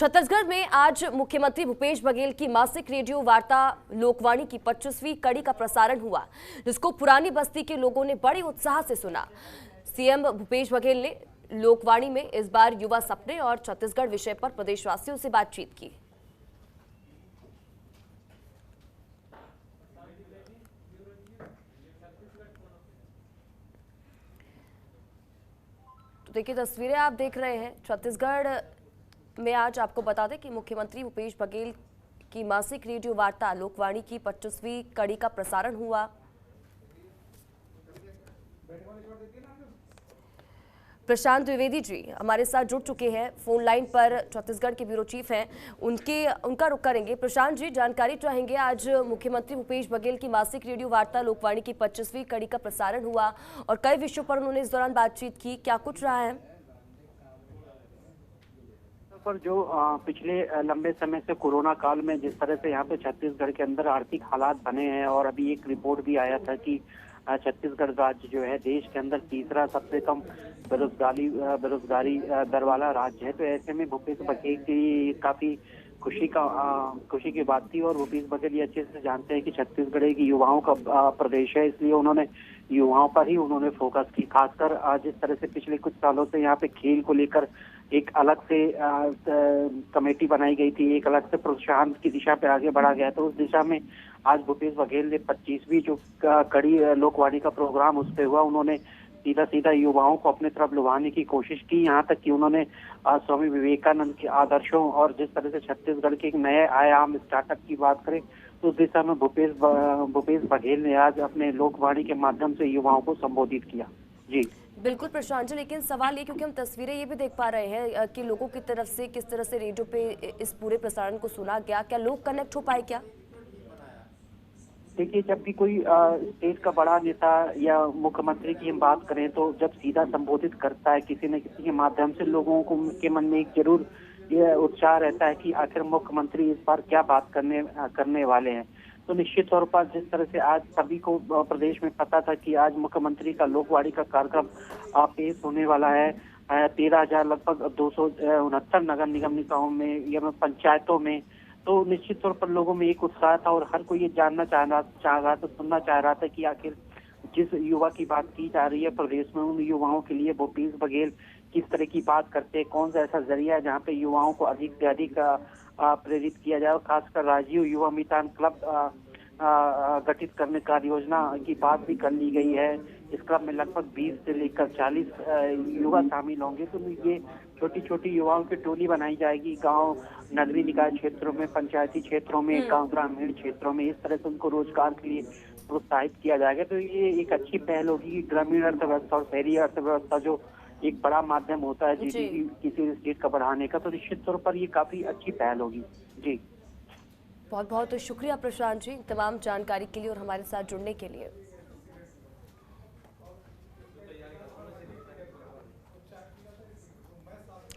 छत्तीसगढ़ में आज मुख्यमंत्री भूपेश बघेल की मासिक रेडियो वार्ता लोकवाणी की 25वीं कड़ी का प्रसारण हुआ, जिसको पुरानी बस्ती के लोगों ने बड़े उत्साह से सुना। सीएम भूपेश बघेल ने लोकवाणी में इस बार युवा सपने और छत्तीसगढ़ विषय पर प्रदेशवासियों से बातचीत की। तो देखिए, तस्वीरें आप देख रहे हैं छत्तीसगढ़ में। आज आपको बता दें कि मुख्यमंत्री भूपेश बघेल की मासिक रेडियो वार्ता लोकवाणी की 25वीं कड़ी का प्रसारण हुआ। प्रशांत द्विवेदी जी हमारे साथ जुड़ चुके हैं फोन लाइन पर, छत्तीसगढ़ के ब्यूरो चीफ हैं, उनका रुख करेंगे। प्रशांत जी, जानकारी चाहेंगे, आज मुख्यमंत्री भूपेश बघेल की मासिक रेडियो वार्ता लोकवाणी की 25वीं कड़ी का प्रसारण हुआ और कई विषयों पर उन्होंने इस दौरान बातचीत की, क्या कुछ रहा है? पर जो पिछले लंबे समय से कोरोना काल में जिस तरह से यहाँ पे छत्तीसगढ़ के अंदर आर्थिक हालात बने हैं, और अभी एक रिपोर्ट भी आया था कि छत्तीसगढ़ राज्य जो है देश के अंदर तीसरा सबसे कम बेरोजगारी दर वाला राज्य है। तो ऐसे में भूपेश बघेल की काफी खुशी की बात थी। और भूपेश बघेल ये अच्छे से जानते हैं कि छत्तीसगढ़ एक युवाओं का प्रदेश है, इसलिए उन्होंने युवाओं पर ही उन्होंने फोकस की। खासकर जिस तरह से पिछले कुछ सालों से यहाँ पे खेल को लेकर एक अलग से कमेटी बनाई गई थी, एक अलग से प्रोत्साहन की दिशा पे आगे बढ़ा गया। तो उस दिशा में आज भूपेश बघेल ने 25वीं जो कड़ी लोकवाणी का प्रोग्राम उस पे हुआ, उन्होंने सीधा युवाओं को अपने तरफ लुभाने की कोशिश की। यहाँ तक कि उन्होंने स्वामी विवेकानंद के आदर्शों और जिस तरह से छत्तीसगढ़ के एक नए आयाम स्टार्टअप की बात करें तो उस दिशा में भूपेश बघेल ने आज अपने लोकवाणी के माध्यम से युवाओं को संबोधित किया। जी बिल्कुल प्रशांत जी, लेकिन सवाल ये, क्योंकि हम तस्वीरें ये भी देख पा रहे हैं कि लोगों की तरफ से किस तरह से रेडियो पे इस पूरे प्रसारण को सुना गया, क्या लोग कनेक्ट हो पाए क्या? देखिए, जब भी कोई स्टेट का बड़ा नेता या मुख्यमंत्री की हम बात करें तो जब सीधा संबोधित करता है किसी न किसी के माध्यम से, लोगों को के मन में एक जरूर ये उत्साह रहता है कि आखिर मुख्यमंत्री इस बार क्या बात करने वाले हैं। तो निश्चित तौर पर जिस तरह से आज सभी को प्रदेश में पता था कि आज मुख्यमंत्री का लोकवाणी का कार्यक्रम पेश होने वाला है 13,000 लगभग 269 नगर निगम निकायों में या पंचायतों में, तो निश्चित तौर पर लोगों में एक उत्साह था और हर कोई ये जानना चाह रहा था, सुनना चाह रहा था कि आखिर जिस युवा की बात की जा रही है प्रदेश में, उन युवाओं के लिए भूपेश बघेल किस तरह की बात करते हैं, कौन सा ऐसा जरिया है जहाँ पे युवाओं को अधिक से अधिक प्रेरित किया जाए। और खासकर राजीव युवा मितान क्लब गठित करने कार्य योजना की बात भी कर ली गई है। इस क्लब में लगभग 20 से लेकर 40 युवा शामिल होंगे। तो ये छोटी छोटी युवाओं की टोली बनाई जाएगी, गांव नगरीय निकाय क्षेत्रों में, पंचायती क्षेत्रों में, गांव ग्रामीण क्षेत्रों में, इस तरह से उनको रोजगार के लिए प्रोत्साहित किया जाएगा। तो ये एक अच्छी पहल होगी। ग्रामीण अर्थव्यवस्था और शहरी अर्थव्यवस्था जो एक बड़ा माध्यम होता है जीडीपी किसी स्टेट का बढ़ाने का, तो निश्चित तौर पर ये काफी अच्छी पहल होगी। जी बहुत बहुत शुक्रिया प्रशांत जी तमाम जानकारी के लिए और हमारे साथ जुड़ने के लिए।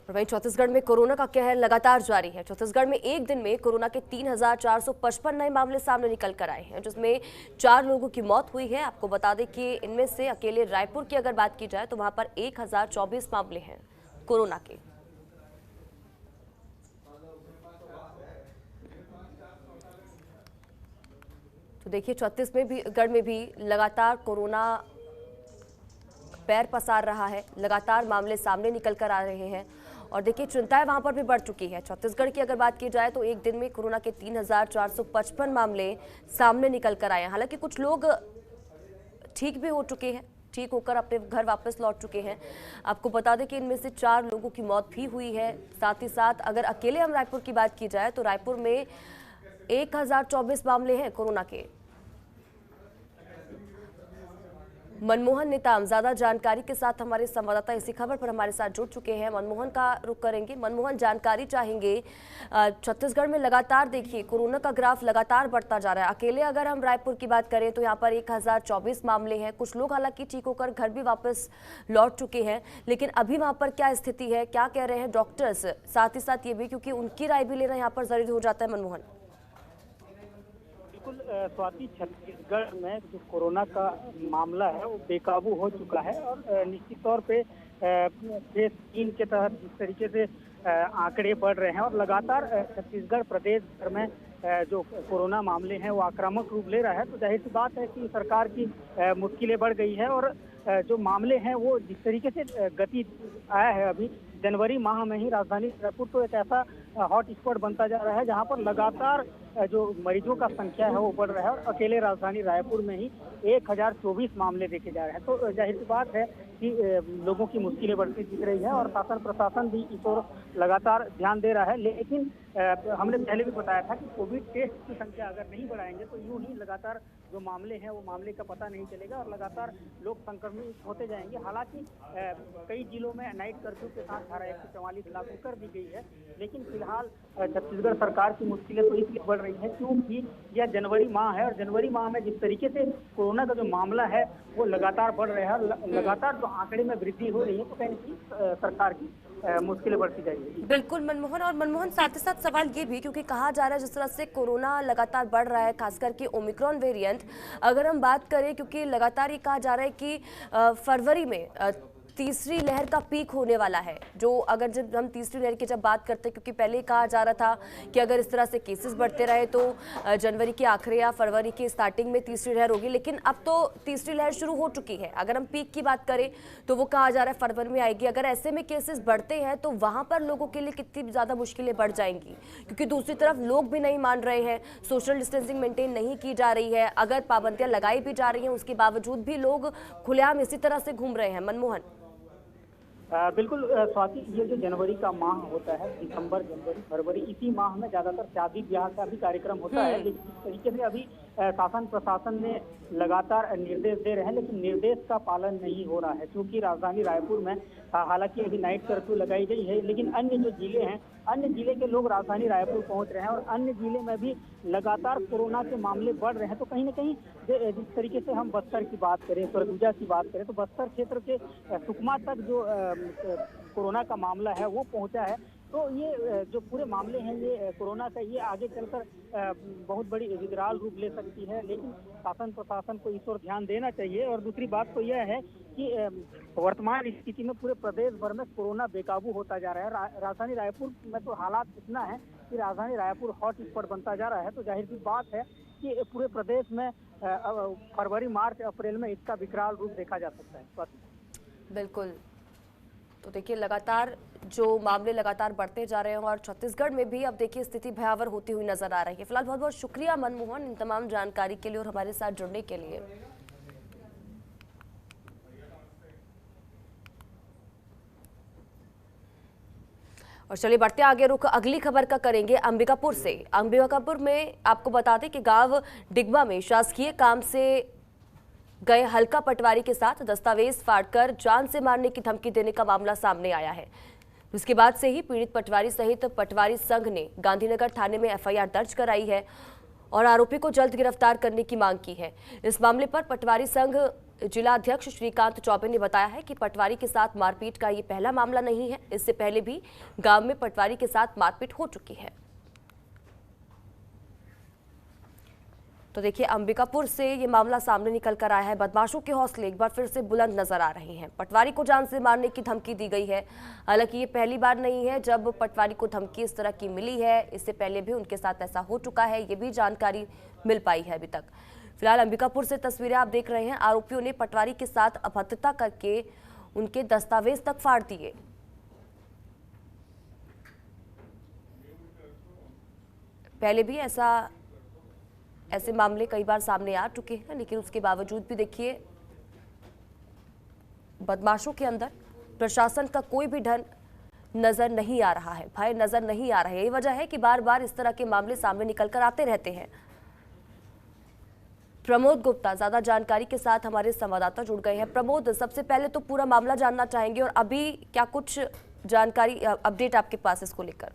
वहीं छत्तीसगढ़ में कोरोना का कहर लगातार जारी है। छत्तीसगढ़ में एक दिन में कोरोना के 3,455 नए मामले सामने निकल कर आए हैं, जिसमें 4 लोगों की मौत हुई है। आपको बता दें कि इनमें से अकेले रायपुर की अगर बात की जाए तो वहां पर 1,024 मामले हैं कोरोना के। तो देखिए, छत्तीसगढ़ में भी लगातार कोरोना पैर पसार रहा है, लगातार मामले सामने निकल कर आ रहे हैं और देखिए चिंताएं वहां पर भी बढ़ चुकी है। छत्तीसगढ़ की अगर बात की जाए तो एक दिन में कोरोना के 3,455 मामले सामने निकल कर आए। हालांकि कुछ लोग ठीक भी हो चुके हैं, ठीक होकर अपने घर वापस लौट चुके हैं। आपको बता दें कि इनमें से 4 लोगों की मौत भी हुई है। साथ ही साथ अगर अकेले हम रायपुर की बात की जाए तो रायपुर में 1,024 मामले हैं कोरोना के। मनमोहन नेताम ज्यादा जानकारी के साथ हमारे संवाददाता इसी खबर पर हमारे साथ जुड़ चुके हैं। मनमोहन का रुख करेंगे। मनमोहन, जानकारी चाहेंगे, छत्तीसगढ़ में लगातार देखिए कोरोना का ग्राफ लगातार बढ़ता जा रहा है। अकेले अगर हम रायपुर की बात करें तो यहाँ पर 1,024 मामले हैं। कुछ लोग हालांकि ठीक होकर घर भी वापस लौट चुके हैं, लेकिन अभी वहां पर क्या स्थिति है, क्या कह रहे हैं डॉक्टर्स, साथ ही साथ ये भी क्योंकि उनकी राय भी लेना यहाँ पर जरूरी हो जाता है। मनमोहन, बिल्कुल स्वाति, छत्तीसगढ़ में जो कोरोना का मामला है वो बेकाबू हो चुका है और निश्चित तौर पे फेज 3 के तहत जिस तरीके से आंकड़े बढ़ रहे हैं और लगातार छत्तीसगढ़ प्रदेश भर में जो कोरोना मामले हैं वो आक्रामक रूप ले रहा है। तो जाहिर सी बात है कि सरकार की मुश्किलें बढ़ गई है और जो मामले हैं वो जिस तरीके से गति आया है अभी जनवरी माह में ही राजधानी रायपुर तो एक ऐसा हॉट स्पॉट बनता जा रहा है जहां पर लगातार जो मरीजों का संख्या है वो बढ़ रहा है और अकेले राजधानी रायपुर में ही 1024 मामले देखे जा रहे हैं। तो जाहिर सी बात है कि लोगों की मुश्किलें बढ़ती दिख रही है और शासन प्रशासन भी इस ओर लगातार ध्यान दे रहा है। लेकिन हमने पहले भी बताया था कि कोविड टेस्ट की संख्या अगर नहीं बढ़ाएंगे तो यूं ही लगातार जो मामले हैं वो मामले का पता नहीं चलेगा और लगातार लोग संक्रमित होते जाएंगे। हालांकि कई जिलों में नाइट कर्फ्यू के साथ धारा 144 लागू कर दी गई है, लेकिन फिलहाल छत्तीसगढ़ सरकार की मुश्किलें तो इसलिए बढ़ रही है क्योंकि यह जनवरी माह है और जनवरी माह में जिस तरीके से कोरोना का जो मामला है वो लगातार बढ़ रहा है, लगातार जो आंकड़े में वृद्धि हो रही है, तो कहीं ना कहीं सरकार की मुश्किलें बढ़ती जाएगी। बिल्कुल मनमोहन, और मनमोहन साथ ही साथ सवाल ये भी, क्योंकि कहा जा रहा है जिस तरह से कोरोना लगातार बढ़ रहा है, खासकर कि ओमिक्रॉन वेरिएंट अगर हम बात करें, क्योंकि लगातार ये कहा जा रहा है कि फरवरी में तीसरी लहर का पीक होने वाला है। जो अगर जब हम तीसरी लहर की जब बात करते हैं, क्योंकि पहले कहा जा रहा था कि अगर इस तरह से केसेस बढ़ते रहे तो जनवरी के आखिरी या फरवरी के स्टार्टिंग में तीसरी लहर होगी, लेकिन अब तो तीसरी लहर शुरू हो चुकी है। अगर हम पीक की बात करें तो वो कहा जा रहा है फरवरी में आएगी। अगर ऐसे में केसेस बढ़ते हैं तो वहां पर लोगों के लिए कितनी ज़्यादा मुश्किलें बढ़ जाएंगी, क्योंकि दूसरी तरफ लोग भी नहीं मान रहे हैं, सोशल डिस्टेंसिंग मेंटेन नहीं की जा रही है, अगर पाबंदियां लगाई भी जा रही हैं उसके बावजूद भी लोग खुलेआम इसी तरह से घूम रहे हैं। मनमोहन, बिल्कुल स्वाति, ये जो जनवरी का माह होता है, दिसंबर जनवरी फरवरी, इसी माह में ज्यादातर शादी ब्याह का भी कार्यक्रम होता है। लेकिन इस तरीके से अभी शासन प्रशासन ने लगातार निर्देश दे रहे हैं, लेकिन निर्देश का पालन नहीं हो रहा है क्योंकि राजधानी रायपुर में हालांकि अभी नाइट कर्फ्यू लगाई गई है, लेकिन अन्य जो जिले हैं, अन्य जिले के लोग राजधानी रायपुर पहुंच रहे हैं और अन्य जिले में भी लगातार कोरोना के मामले बढ़ रहे हैं। तो कहीं ना कहीं जिस तरीके से हम बस्तर की बात करें, सरगुजा की बात करें, तो बस्तर क्षेत्र के सुकमा तक जो कोरोना का मामला है वो पहुंचा है। तो ये जो पूरे मामले हैं ये कोरोना का, ये आगे चलकर बहुत बड़ी विकराल रूप ले सकती है, लेकिन शासन प्रशासन को इस ओर ध्यान देना चाहिए। और दूसरी बात तो यह है कि वर्तमान स्थिति में पूरे प्रदेश भर में कोरोना बेकाबू होता जा रहा है। राजधानी रायपुर में तो हालात इतना है कि राजधानी रायपुर हॉट स्पॉट बनता जा रहा है। तो जाहिर सी बात है कि पूरे प्रदेश में फरवरी मार्च अप्रैल में इसका विकराल रूप देखा जा सकता है। बिल्कुल, तो देखिए लगातार जो मामले लगातार बढ़ते जा रहे हैं और छत्तीसगढ़ में भी अब देखिए स्थिति भयावह होती हुई नजर आ रही है। फिलहाल बहुत बहुत शुक्रिया मनमोहन इन तमाम जानकारी के लिए और हमारे साथ जुड़ने के लिए। और चलिए बढ़ते आगे, रुख अगली खबर का करेंगे अंबिकापुर से। अंबिकापुर में आपको बता दें कि गांव डिगवा में शासकीय काम से गए हल्का पटवारी के साथ दस्तावेज फाड़कर जान से मारने की धमकी देने का मामला सामने आया है। उसके बाद से ही पीड़ित पटवारी सहित पटवारी संघ ने गांधीनगर थाने में एफआईआर दर्ज कराई है और आरोपी को जल्द गिरफ्तार करने की मांग की है। इस मामले पर पटवारी संघ जिला अध्यक्ष श्रीकांत चौबे ने बताया है कि पटवारी के साथ मारपीट का ये पहला मामला नहीं है, इससे पहले भी गांव में पटवारी के साथ मारपीट हो चुकी है। तो देखिए अंबिकापुर से ये मामला सामने निकल कर आया है। बदमाशों के हौसले एक बार फिर से बुलंद नजर आ रहे हैं। पटवारी को जान से मारने की धमकी दी गई है। हालांकि ये पहली बार नहीं है जब पटवारी को धमकी इस तरह की मिली है, इससे पहले भी उनके साथ ऐसा हो चुका है, ये भी जानकारी मिल पाई है अभी तक। फिलहाल अंबिकापुर से तस्वीरें आप देख रहे हैं। आरोपियों ने पटवारी के साथ अभद्रता करके उनके दस्तावेज तक फाड़ दिए। पहले भी ऐसे मामले कई बार सामने आ चुके हैं, लेकिन उसके बावजूद भी देखिए बदमाशों के अंदर प्रशासन का कोई भी डर नजर नहीं आ रहा है, भय नजर नहीं आ रहा है। यही वजह है कि बार बार इस तरह के मामले सामने निकल कर आते रहते हैं। प्रमोद गुप्ता ज्यादा जानकारी के साथ हमारे संवाददाता जुड़ गए हैं। प्रमोद, सबसे पहले तो पूरा मामला जानना चाहेंगे और अभी क्या कुछ जानकारी अपडेट आपके पास इसको लेकर?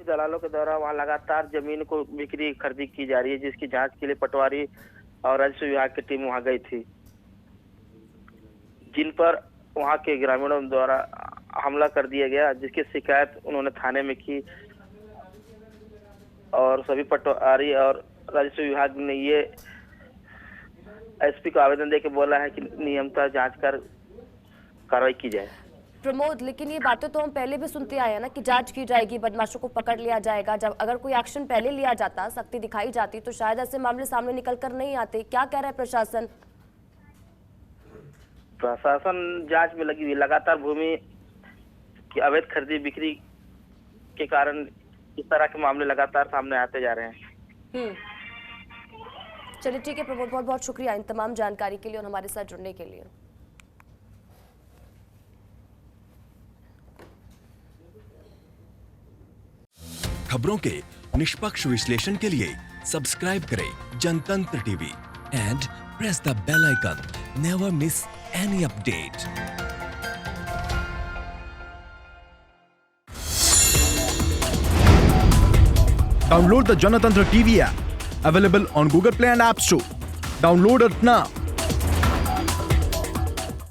दलालों के द्वारा वहाँ लगातार जमीन को बिक्री खरीदी की जा रही है, जिसकी जांच के लिए पटवारी और राजस्व विभाग की टीम वहाँ गई थी, जिन पर वहाँ के ग्रामीणों द्वारा हमला कर दिया गया, जिसकी शिकायत उन्होंने थाने में की और सभी पटवारी और राजस्व विभाग ने ये एसपी को आवेदन देके बोला है कि नियमतः जांच कर कार्रवाई की जाए। प्रमोद, लेकिन ये बातें तो हम पहले भी सुनते आए हैं ना कि जांच की जाएगी, बदमाशों को पकड़ लिया जाएगा। जब अगर कोई एक्शन पहले लिया जाता, सख्ती दिखाई जाती, तो शायद ऐसे मामले सामने निकल कर नहीं आते। क्या कह रहा है प्रशासन? प्रशासन जांच में लगी हुई, लगातार भूमि की अवैध खरीदी बिक्री के कारण इस तरह के मामले लगातार सामने आते जा रहे हैं। चलिए ठीक है प्रमोद, बहुत बहुत शुक्रिया इन तमाम जानकारी के लिए और हमारे साथ जुड़ने के लिए। खबरों के निष्पक्ष विश्लेषण के लिए सब्सक्राइब करें Janatantra TV and press the bell icon. Never miss any update. Download the Janatantra TV app, available on Google Play and App Store. Download it now.